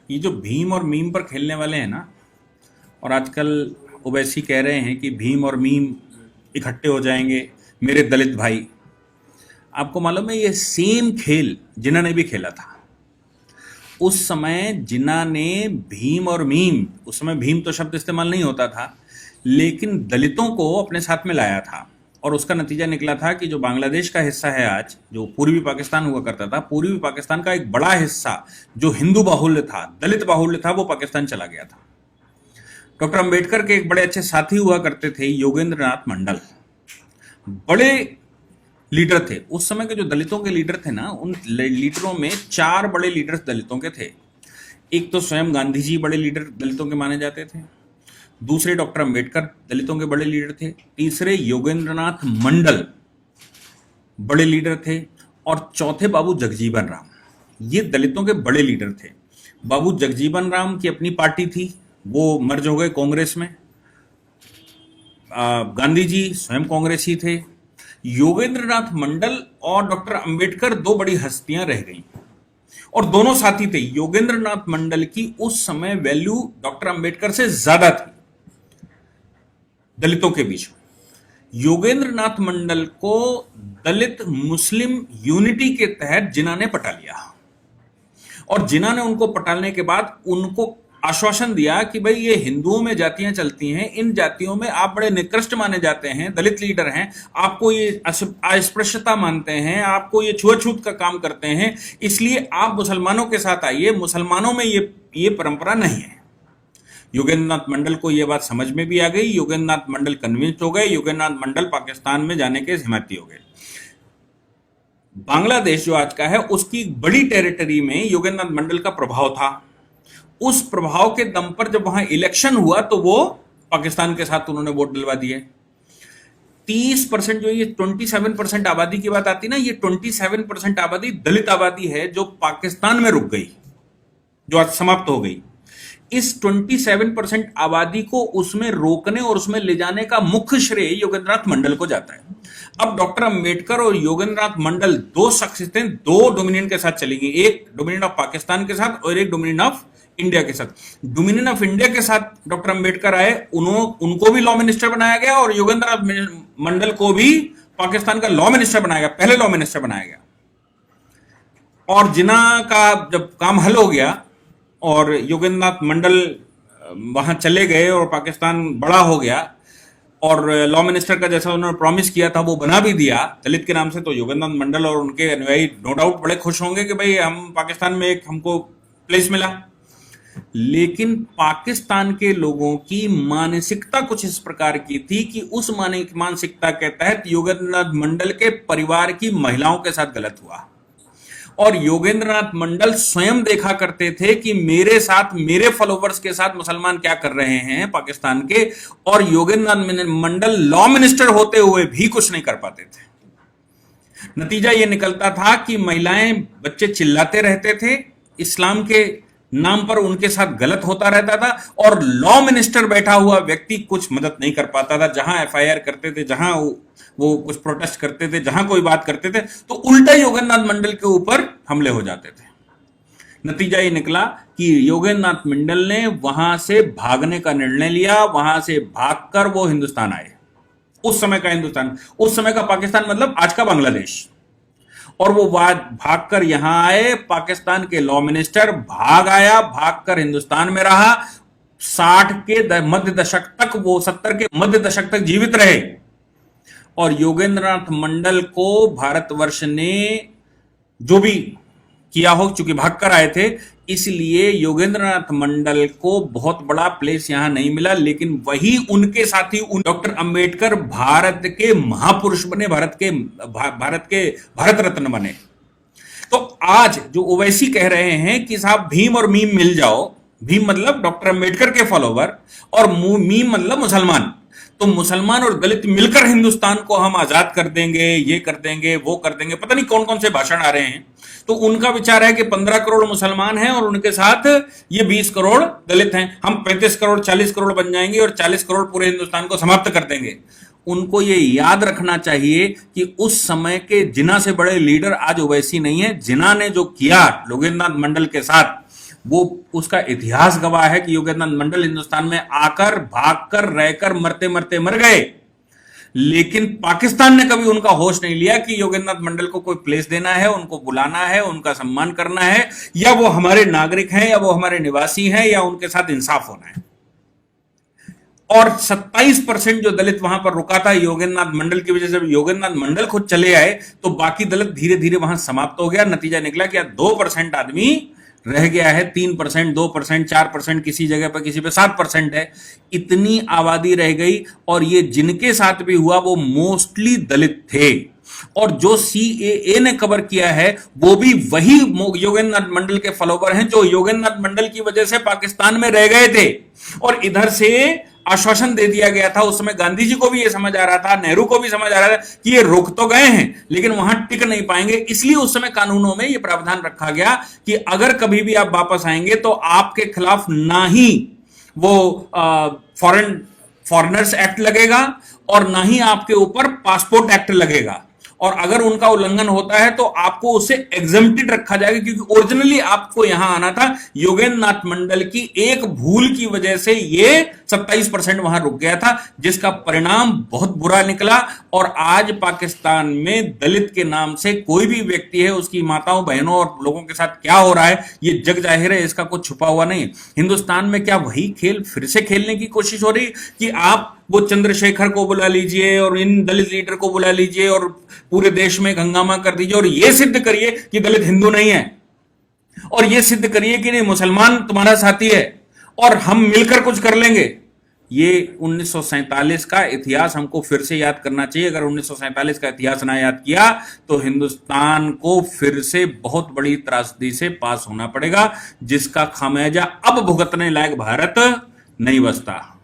ये जो भीम और मीम पर खेलने वाले हैं ना, और आजकल ओवैसी कह रहे हैं कि भीम और मीम इकट्ठे हो जाएंगे मेरे दलित भाई। आपको मालूम है ये सेम खेल जिन्ना ने भी खेला था। उस समय जिन्ना ने भीम और मीम, उस समय भीम तो शब्द इस्तेमाल नहीं होता था, लेकिन दलितों को अपने साथ में लाया था। और उसका नतीजा निकला था कि जो बांग्लादेश का हिस्सा है आज, जो पूर्वी पाकिस्तान हुआ करता था, पूर्वी पाकिस्तान का एक बड़ा हिस्सा जो हिंदू बाहुल्य था, दलित बाहुल्य था, वो पाकिस्तान चला गया था। डॉक्टर अंबेडकर के एक बड़े अच्छे साथी हुआ करते थे योगेंद्र नाथ मंडल, बड़े लीडर थे। उस समय के जो दलितों के लीडर थे ना, उन लीडरों में 4 बड़े लीडर्स दलितों के थे। एक तो स्वयं गांधी जी बड़े लीडर दलितों के माने जाते थे, दूसरे डॉक्टर अंबेडकर दलितों के बड़े लीडर थे, तीसरे योगेंद्रनाथ मंडल बड़े लीडर थे, और चौथे बाबू जगजीवन राम। ये दलितों के बड़े लीडर थे। बाबू जगजीवन राम की अपनी पार्टी थी, वो मर्ज हो गए कांग्रेस में। गांधी जी स्वयं कांग्रेसी थे। योगेंद्रनाथ मंडल और डॉक्टर अंबेडकर 2 बड़ी हस्तियां रह गई, और दोनों साथी थे। योगेंद्रनाथ मंडल की उस समय वैल्यू डॉक्टर अंबेडकर से ज्यादा थी दलितों के बीच में। योगेंद्रनाथ मंडल को दलित मुस्लिम यूनिटी के तहत जिन्ना ने पटा लिया, और जिन्ना ने उनको पटालने के बाद उनको आश्वासन दिया कि भाई ये हिंदुओं में जातियां चलती हैं, इन जातियों में आप बड़े निकृष्ट माने जाते हैं, दलित लीडर हैं, आपको ये अस्पृश्यता मानते हैं, आपको ये छुआछूत का काम करते हैं, इसलिए आप मुसलमानों के साथ आइए, मुसलमानों में ये परंपरा नहीं है। योगेंद्रनाथ मंडल को यह बात समझ में भी आ गई। योगेंद्रनाथ मंडल कन्विंस्ड हो गए। योगेंद्रनाथ मंडल पाकिस्तान में जाने के हिम्मती हो गए। बांग्लादेश जो आज का है, उसकी बड़ी टेरिटरी में योगेंद्रनाथ मंडल का प्रभाव था। उस प्रभाव के दम पर जब वहां इलेक्शन हुआ तो वो पाकिस्तान के साथ उन्होंने वोट दिलवा दिए। 30% जो ये 27% आबादी की बात आती ना, ये 27% आबादी दलित आबादी है जो पाकिस्तान में रुक गई, जो आज समाप्त हो गई। इस 27% आबादी को उसमें रोकने और उसमें ले जाने का मुख्य श्रेय योगेंद्रनाथ मंडल को जाता है। अब डॉक्टर अंबेडकर और योगेंद्रनाथ मंडल 2 शख्सियतें 2 डोमिनियन के साथ चली गई, एक डोमिनियन ऑफ पाकिस्तान के साथ और एक डोमिनियन ऑफ इंडिया के साथ। डोमिनियन ऑफ इंडिया के साथ डॉक्टर अंबेडकर आए, उनको भी लॉ मिनिस्टर बनाया गया, और योगेंद्रनाथ मंडल को भी पाकिस्तान का लॉ मिनिस्टर बनाया गया, पहले लॉ मिनिस्टर बनाया गया। और जिन्ना का जब काम हल हो गया और योगेंद्रनाथ मंडल वहां चले गए और पाकिस्तान बड़ा हो गया, और लॉ मिनिस्टर का जैसा उन्होंने प्रॉमिस किया था वो बना भी दिया दलित के नाम से, तो योगेंद्रनाथ मंडल और उनके अनुयायी नो डाउट बड़े खुश होंगे कि भाई हम पाकिस्तान में एक हमको प्लेस मिला। लेकिन पाकिस्तान के लोगों की मानसिकता कुछ इस प्रकार की थी कि उस मानसिकता के तहत योगेंद्रनाथ मंडल के परिवार की महिलाओं के साथ गलत हुआ। और योगेंद्रनाथ मंडल स्वयं देखा करते थे कि मेरे साथ, मेरे फॉलोवर्स के साथ मुसलमान क्या कर रहे हैं पाकिस्तान के, और योगेंद्रनाथ मंडल लॉ मिनिस्टर होते हुए भी कुछ नहीं कर पाते थे। नतीजा यह निकलता था कि महिलाएं, बच्चे चिल्लाते रहते थे, इस्लाम के नाम पर उनके साथ गलत होता रहता था, और लॉ मिनिस्टर बैठा हुआ व्यक्ति कुछ मदद नहीं कर पाता था। जहां एफआईआर करते थे, जहां वो कुछ प्रोटेस्ट करते थे, जहां कोई बात करते थे, तो उल्टा योगेंद्रनाथ मंडल के ऊपर हमले हो जाते थे। नतीजा ये निकला कि योगेंद्रनाथ मंडल ने वहां से भागने का निर्णय लिया। वहां से भागकर वो हिंदुस्तान आए। उस समय का हिंदुस्तान, उस समय का पाकिस्तान मतलब आज का बांग्लादेश। और वो भागकर यहां आए, पाकिस्तान के लॉ मिनिस्टर भाग आया, भागकर हिंदुस्तान में रहा। 60 के मध्य दशक तक, वो 70 के मध्य दशक तक जीवित रहे। और योगेंद्रनाथ मंडल को भारतवर्ष ने जो भी किया हो, चूंकि भागकर आए थे, इसलिए योगेंद्रनाथ मंडल को बहुत बड़ा प्लेस यहां नहीं मिला। लेकिन वही उनके साथी डॉक्टर अंबेडकर भारत के महापुरुष बने, भारत रत्न बने। तो आज जो ओवैसी कह रहे हैं कि साहब भीम और मीम मिल जाओ, भीम मतलब डॉक्टर अंबेडकर के फॉलोवर और मीम मतलब मुसलमान, तो मुसलमान और दलित मिलकर हिंदुस्तान को हम आजाद कर देंगे, ये कर देंगे, वो कर देंगे, पता नहीं कौन कौन से भाषण आ रहे हैं। तो उनका विचार है कि 15 करोड़ मुसलमान हैं और उनके साथ ये 20 करोड़ दलित हैं, हम 35 करोड़ 40 करोड़ बन जाएंगे और 40 करोड़ पूरे हिंदुस्तान को समाप्त कर देंगे। उनको ये याद रखना चाहिए कि उस समय के जिन्ना से बड़े लीडर आज ओवैसी नहीं है। जिन्ना ने जो किया योगेंद्रनाथ मंडल के साथ, वो उसका इतिहास गवाह है कि योगेंद्र मंडल हिंदुस्तान में आकर, भागकर, रहकर, मरते मरते मर गए, लेकिन पाकिस्तान ने कभी उनका होश नहीं लिया कि योगेंद्र मंडल को कोई प्लेस देना है, उनको बुलाना है, उनका सम्मान करना है, या वो हमारे नागरिक हैं, या वो हमारे निवासी हैं, या उनके साथ इंसाफ होना है। और 27% जो दलित वहां पर रुका था योगेंद्र मंडल की वजह से, योगेंद्र मंडल खुद चले आए तो बाकी दलित धीरे धीरे वहां समाप्त हो गया। नतीजा निकला कि 2% आदमी रह गया है, 3%, 2%, 4%, किसी जगह पर किसी पे 7% है, इतनी आबादी रह गई। और ये जिनके साथ भी हुआ वो मोस्टली दलित थे। और जो सीएए ने कवर किया है वो भी वही योगेंद्र मंडल के फॉलोवर हैं जो योगेंद्र मंडल की वजह से पाकिस्तान में रह गए थे। और इधर से आश्वासन दे दिया गया था, उस समय गांधी जी को भी यह समझ आ रहा था, नेहरू को भी समझ आ रहा था कि ये रुक तो गए हैं लेकिन वहां टिक नहीं पाएंगे। इसलिए उस समय कानूनों में यह प्रावधान रखा गया कि अगर कभी भी आप वापस आएंगे तो आपके खिलाफ ना ही वो फॉरेनर्स एक्ट लगेगा और ना ही आपके ऊपर पासपोर्ट एक्ट लगेगा। और अगर उनका उल्लंघन होता है तो आपको उसे एग्जम्प्टेड रखा जाएगा, क्योंकि ओरिजिनली आपको यहां आना था। योगेंद्र नाथ मंडल की एक भूल की वजह से ये 27% वहां रुक गया था, जिसका परिणाम बहुत बुरा निकला। और आज पाकिस्तान में दलित के नाम से कोई भी व्यक्ति है, उसकी माताओं, बहनों और लोगों के साथ क्या हो रहा है ये जग जाहिर है, इसका कुछ छुपा हुआ नहीं है। हिंदुस्तान में क्या वही खेल फिर से खेलने की कोशिश हो रही कि आप वो चंद्रशेखर को बुला लीजिए और इन दलित लीडर को बुला लीजिए और पूरे देश में हंगामा कर दीजिए और ये सिद्ध करिए कि दलित हिंदू नहीं है, और ये सिद्ध करिए कि नहीं मुसलमान तुम्हारा साथी है और हम मिलकर कुछ कर लेंगे। ये 1947 का इतिहास हमको फिर से याद करना चाहिए। अगर 1947 का इतिहास ना याद किया तो हिंदुस्तान को फिर से बहुत बड़ी त्रासदी से पास होना पड़ेगा, जिसका खामियाजा अब भुगतने लायक भारत नहीं बचता।